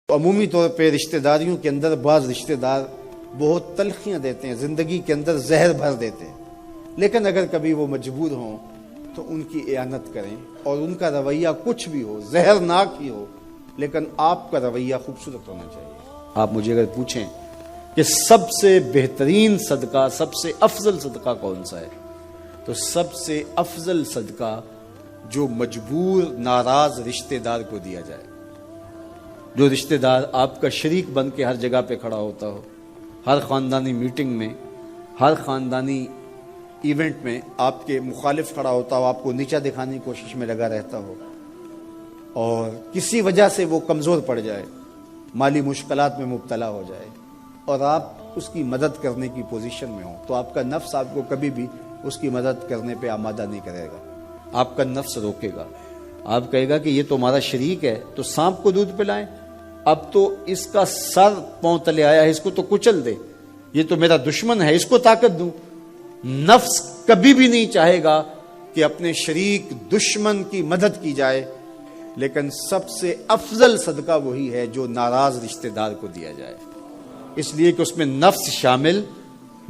عمومی طور پہ رشتہ داریوں کے اندر بعض رشتہ دار بہت تلخیاں دیتے ہیں، زندگی کے اندر زہر بھر دیتے ہیں، لیکن اگر کبھی وہ مجبور ہوں تو ان کی اعانت کریں، اور ان کا رویہ کچھ بھی ہو، زہرناک ہی ہو، لیکن آپ کا رویہ خوبصورت ہونا چاہیے۔ آپ مجھے اگر پوچھیں کہ سب سے بہترین صدقہ، سب سے افضل صدقہ کون سا ہے، تو سب سے افضل صدقہ جو مجبور ناراض رشتہ دار کو دیا جائے، جو رشتہ دار آپ کا شریک بن کے ہر جگہ پہ کھڑا ہوتا ہو، ہر خاندانی میٹنگ میں، ہر خاندانی ایونٹ میں آپ کے مخالف کھڑا ہوتا ہو، آپ کو نیچا دکھانے کی کوشش میں لگا رہتا ہو، اور کسی وجہ سے وہ کمزور پڑ جائے، مالی مشکلات میں مبتلا ہو جائے، اور آپ اس کی مدد کرنے کی پوزیشن میں ہوں، تو آپ کا نفس آپ کو کبھی بھی اس کی مدد کرنے پہ آمادہ نہیں کرے گا، آپ کا نفس روکے گا، آپ کہے گا کہ یہ تو ہمارا شریک ہے، تو سانپ کو دودھ پلائیں، اب تو اس کا سر پاؤں تلے آیا ہے، اس کو تو کچل دے، یہ تو میرا دشمن ہے، اس کو طاقت دوں۔ نفس کبھی بھی نہیں چاہے گا کہ اپنے شریک دشمن کی مدد کی جائے، لیکن سب سے افضل صدقہ وہی ہے جو ناراض رشتہ دار کو دیا جائے، اس لیے کہ اس میں نفس شامل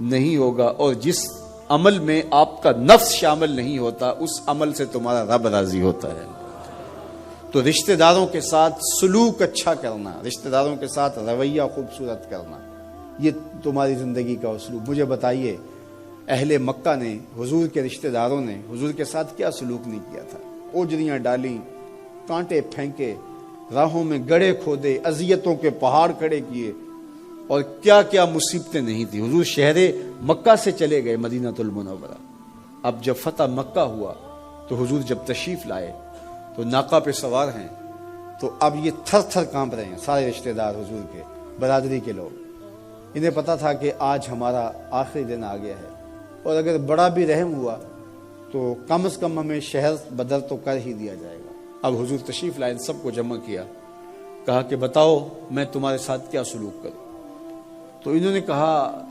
نہیں ہوگا، اور جس عمل میں آپ کا نفس شامل نہیں ہوتا اس عمل سے تمہارا رب راضی ہوتا ہے۔ تو رشتہ داروں کے ساتھ سلوک اچھا کرنا، رشتہ داروں کے ساتھ رویہ خوبصورت کرنا، یہ تمہاری زندگی کا اسلوب۔ مجھے بتائیے، اہل مکہ نے، حضور کے رشتہ داروں نے حضور کے ساتھ کیا سلوک نہیں کیا تھا؟ اوجریاں ڈالیں، کانٹے پھینکے، راہوں میں گڑھے کھودے، اذیتوں کے پہاڑ کھڑے کیے، اور کیا کیا مصیبتیں نہیں تھی۔ حضور شہر مکہ سے چلے گئے مدینہ المنورہ۔ اب جب فتح مکہ ہوا تو حضور جب تشریف لائے تو ناقہ پہ سوار ہیں، تو اب یہ تھر تھر کانپ رہے ہیں سارے رشتہ دار حضور کے، برادری کے لوگ۔ انہیں پتا تھا کہ آج ہمارا آخری دن آ گیا ہے، اور اگر بڑا بھی رحم ہوا تو کم از کم ہمیں شہر بدر تو کر ہی دیا جائے گا۔ اب حضور تشریف لائے، سب کو جمع کیا، کہا کہ بتاؤ میں تمہارے ساتھ کیا سلوک کروں؟ تو انہوں نے کہا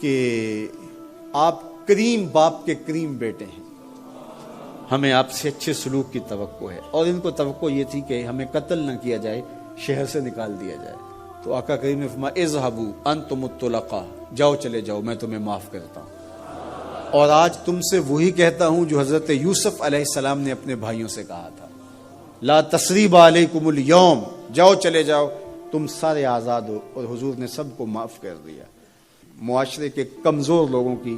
کہ آپ کریم باپ کے کریم بیٹے ہیں، ہمیں آپ سے اچھے سلوک کی توقع ہے، اور ان کو توقع یہ تھی کہ ہمیں قتل نہ کیا جائے، شہر سے نکال دیا جائے۔ تو آقا کریم نے فرمایا اذهبوا انتم الطلقاء، جاؤ چلے جاؤ، میں تمہیں معاف کرتا ہوں۔ اور آج تم سے وہی کہتا ہوں جو حضرت یوسف علیہ السلام نے اپنے بھائیوں سے کہا تھا، لا تثریب علیکم اليوم، جاؤ چلے جاؤ، تم سارے آزاد ہو۔ اور حضور نے سب کو معاف کر دیا۔ معاشرے کے کمزور لوگوں کی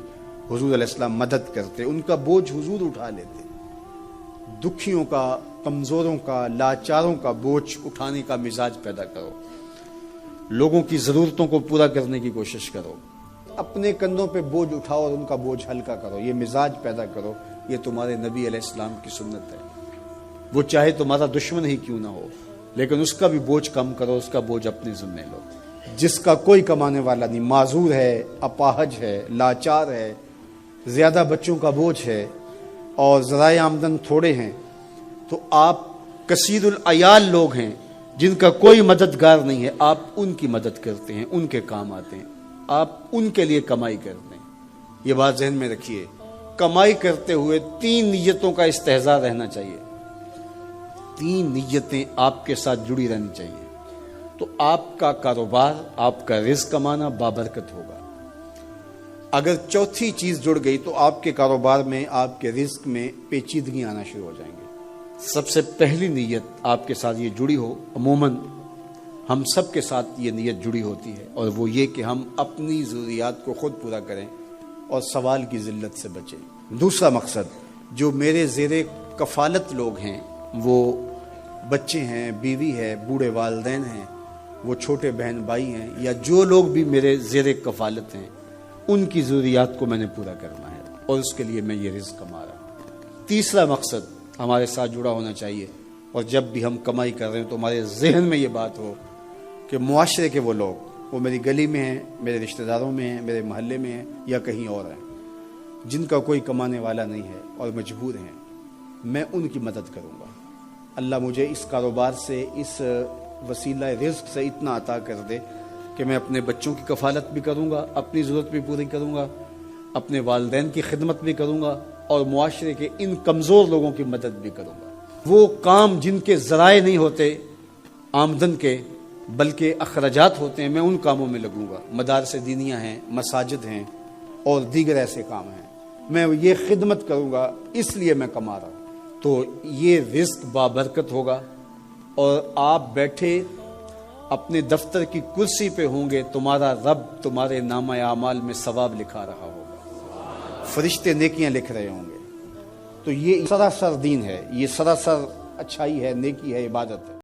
حضور علیہ السلام مدد کرتے، ان کا بوجھ حضور اٹھا لیتے۔ دکھیوں کا، کمزوروں کا، لاچاروں کا بوجھ اٹھانے کا مزاج پیدا کرو، لوگوں کی ضرورتوں کو پورا کرنے کی کوشش کرو، اپنے کندھوں پہ بوجھ اٹھاؤ اور ان کا بوجھ ہلکا کرو، یہ مزاج پیدا کرو۔ یہ تمہارے نبی علیہ السلام کی سنت ہے۔ وہ چاہے تمہارا دشمن ہی کیوں نہ ہو، لیکن اس کا بھی بوجھ کم کرو، اس کا بوجھ اپنے ذمہ لو۔ جس کا کوئی کمانے والا نہیں، معذور ہے، اپاہج ہے، لاچار ہے، زیادہ بچوں کا بوجھ ہے، اور ذرائع آمدن تھوڑے ہیں، تو آپ کثیر العیال لوگ ہیں جن کا کوئی مددگار نہیں ہے، آپ ان کی مدد کرتے ہیں، ان کے کام آتے ہیں، آپ ان کے لیے کمائی کرتے ہیں۔ یہ بات ذہن میں رکھیے، کمائی کرتے ہوئے 3 نیتوں کا استحضار رہنا چاہیے، 3 نیتیں آپ کے ساتھ جڑی رہنی چاہیے، تو آپ کا کاروبار، آپ کا رزق کمانا بابرکت ہوگا۔ اگر چوتھی چیز جڑ گئی تو آپ کے کاروبار میں، آپ کے رزق میں پیچیدگیاں آنا شروع ہو جائیں گے۔ سب سے پہلی نیت آپ کے ساتھ یہ جڑی ہو، عموماً ہم سب کے ساتھ یہ نیت جڑی ہوتی ہے، اور وہ یہ کہ ہم اپنی ضروریات کو خود پورا کریں اور سوال کی ذلت سے بچیں۔ دوسرا مقصد، جو میرے زیر کفالت لوگ ہیں، وہ بچے ہیں، بیوی ہے، بوڑھے والدین ہیں، وہ چھوٹے بہن بھائی ہیں، یا جو لوگ بھی میرے زیر کفالت ہیں، ان کی ضروریات کو میں نے پورا کرنا ہے، اور اس کے لیے میں یہ رزق کما رہا ہوں۔ تیسرا مقصد ہمارے ساتھ جڑا ہونا چاہیے، اور جب بھی ہم کمائی کر رہے ہیں تو ہمارے ذہن میں یہ بات ہو کہ معاشرے کے وہ لوگ، وہ میری گلی میں ہیں، میرے رشتہ داروں میں ہیں، میرے محلے میں ہیں، یا کہیں اور ہیں، جن کا کوئی کمانے والا نہیں ہے اور مجبور ہیں، میں ان کی مدد کروں گا۔ اللہ مجھے اس کاروبار سے، اس وسیلہ رزق سے اتنا عطا کر دے کہ میں اپنے بچوں کی کفالت بھی کروں گا، اپنی ضرورت بھی پوری کروں گا، اپنے والدین کی خدمت بھی کروں گا، اور معاشرے کے ان کمزور لوگوں کی مدد بھی کروں گا۔ وہ کام جن کے ذرائع نہیں ہوتے آمدن کے، بلکہ اخراجات ہوتے ہیں میں ان کاموں میں لگوں گا، مدارس دینیاں ہیں، مساجد ہیں اور دیگر ایسے کام ہیں، میں یہ خدمت کروں گا، اس لیے میں کما رہا ہوں، تو یہ رزق بابرکت ہوگا، اور آپ بیٹھے اپنے دفتر کی کرسی پہ ہوں گے، تمہارا رب تمہارے نامہ اعمال میں ثواب لکھا رہا ہوگا، فرشتے نیکیاں لکھ رہے ہوں گے۔ تو یہ سراسر دین ہے، یہ سراسر اچھائی ہے، نیکی ہے، عبادت ہے۔